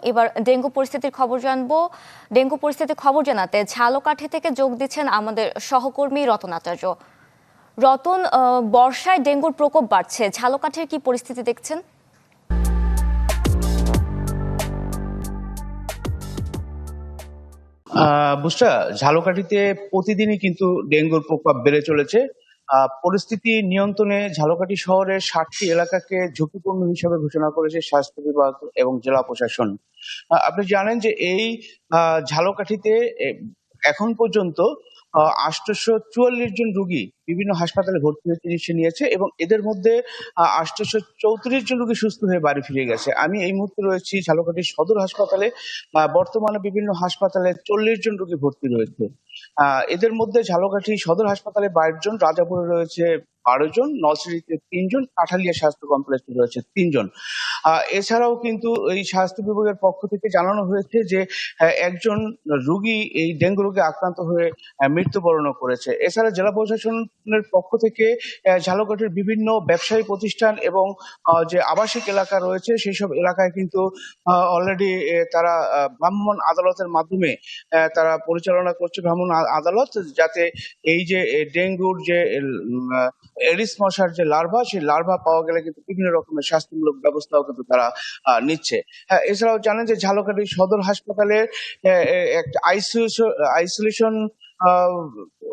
এবার ডেঙ্গু পরিস্থিতির খবর জানবো। ডেঙ্গু পরিস্থিতির খবর জানাতে ঝালকাঠি থেকে যোগ দিচ্ছেন আমাদের সহকর্মী রতন আচার্য। রতন, বর্ষায় ডেঙ্গুর প্রকোপ বাড়ছে, ঝালকাঠির কি পরিস্থিতি দেখছেন? বুঝটা ঝালকাঠিতে প্রতিদিনই কিন্তু ডেঙ্গুর প্রকোপ বেড়ে চলেছে। পরিস্থিতি নিয়ন্ত্রণে ঝালকাঠি শহরের 60টি এলাকাকে ঝুঁকিপূর্ণ হিসেবে ঘোষণা করেছে স্বাস্থ্য বিভাগ এবং জেলা প্রশাসন। আপনি জানেন যে এই ঝালকাঠিতে এখন পর্যন্ত 844 জন রোগী বিভিন্ন হাসপাতালে ভর্তি হয়ে চিকিৎসা নিয়েছে এবং এদের মধ্যে 834 জন রোগী সুস্থ হয়ে বাড়ি ফিরে গেছে। আমি এই মুহূর্তে রয়েছি ঝালকাঠি সদর হাসপাতালে। বর্তমানে বিভিন্ন হাসপাতালে 40 জন রোগী ভর্তি রয়েছে। এদের মধ্যে ঝালকাঠি সদর হাসপাতালে 22 জন, রাজাপুরে রয়েছে 12 জন, নলছিটিতে 3 জন, কাঠালিয়া স্বাস্থ্য কমপ্লেক্সে রয়েছে 3 জন। এছাড়াও কিন্তু এই স্বাস্থ্য বিভাগের পক্ষ থেকে জানানো হয়েছে যে একজন রোগী এই ডেঙ্গু রোগে আক্রান্ত হয়ে মৃত্যুবরণ করেছে। এছাড়া জেলা প্রশাসনের পক্ষ থেকে ঝালকাঠির বিভিন্ন ব্যবসায়ী প্রতিষ্ঠান এবং যে আবাসিক এলাকা রয়েছে সেই সব এলাকায় কিন্তু অলরেডি তারা ভ্রাম্যমাণ আদালতের মাধ্যমে তারা পরিচালনা করছে ভ্রাম্যমাণ আদালত, যাতে এই যে ডেঙ্গুর যে এডিস মশার যে লার্ভা, সেই লার্ভা পাওয়া গেলে কিন্তু বিভিন্ন রকমের শাস্তিমূলক ব্যবস্থাও কিন্তু তারা নিচ্ছে। এছাড়াও জানেন যে ঝালকাঠি সদর হাসপাতালে একটা আইসোলেশন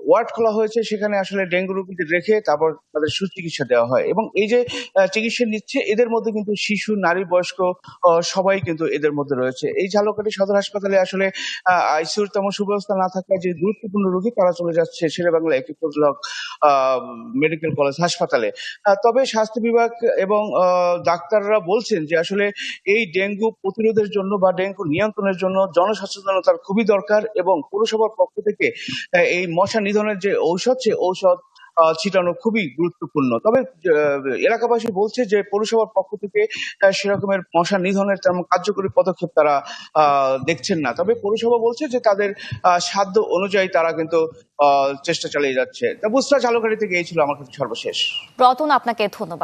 ওয়ার্ড খোলা হয়েছে, সেখানে আসলে ডেঙ্গু রোগীদের রেখে তারপর তাদের সুচিকিৎসা দেওয়া হয় এবং এই যে চিকিৎসা নিচ্ছে এদের মধ্যে কিন্তু শিশু, নারী, বয়স্ক সবাই কিন্তু এদের মধ্যে রয়েছে। এই ঝালকাঠি সদর হাসপাতালে আসলে আইসিইউর তেমন সুব্যবস্থা না থাকায় যে গুরুত্বপূর্ণ রোগী তারা চলে যাচ্ছে শেরেবাংলা একটি ফজলুল হক মেডিকেল কলেজ হাসপাতালে। তবে স্বাস্থ্য বিভাগ এবং ডাক্তাররা বলছেন যে আসলে এই ডেঙ্গু প্রতিরোধের জন্য বা ডেঙ্গু নিয়ন্ত্রণের জন্য জনসচেতনতার খুবই দরকার এবং পৌরসভার পক্ষ থেকে এই মশা নিধনের যে ঔষধ, সে ঔষধ ছিটানো খুবই গুরুত্বপূর্ণ। তবে এলাকাবাসী বলছে যে পৌরসভার পক্ষ থেকে সেরকমের মশা নিধনের তেমন কার্যকরী পদক্ষেপ তারা দেখছেন না। তবে পৌরসভা বলছে যে তাদের সাধ্য অনুযায়ী তারা কিন্তু চেষ্টা চালিয়ে যাচ্ছে। তা বুসরা ঝালকাঠি থেকে এই ছিল আমার কাছে সর্বশেষ। রতন, আপনাকে ধন্যবাদ।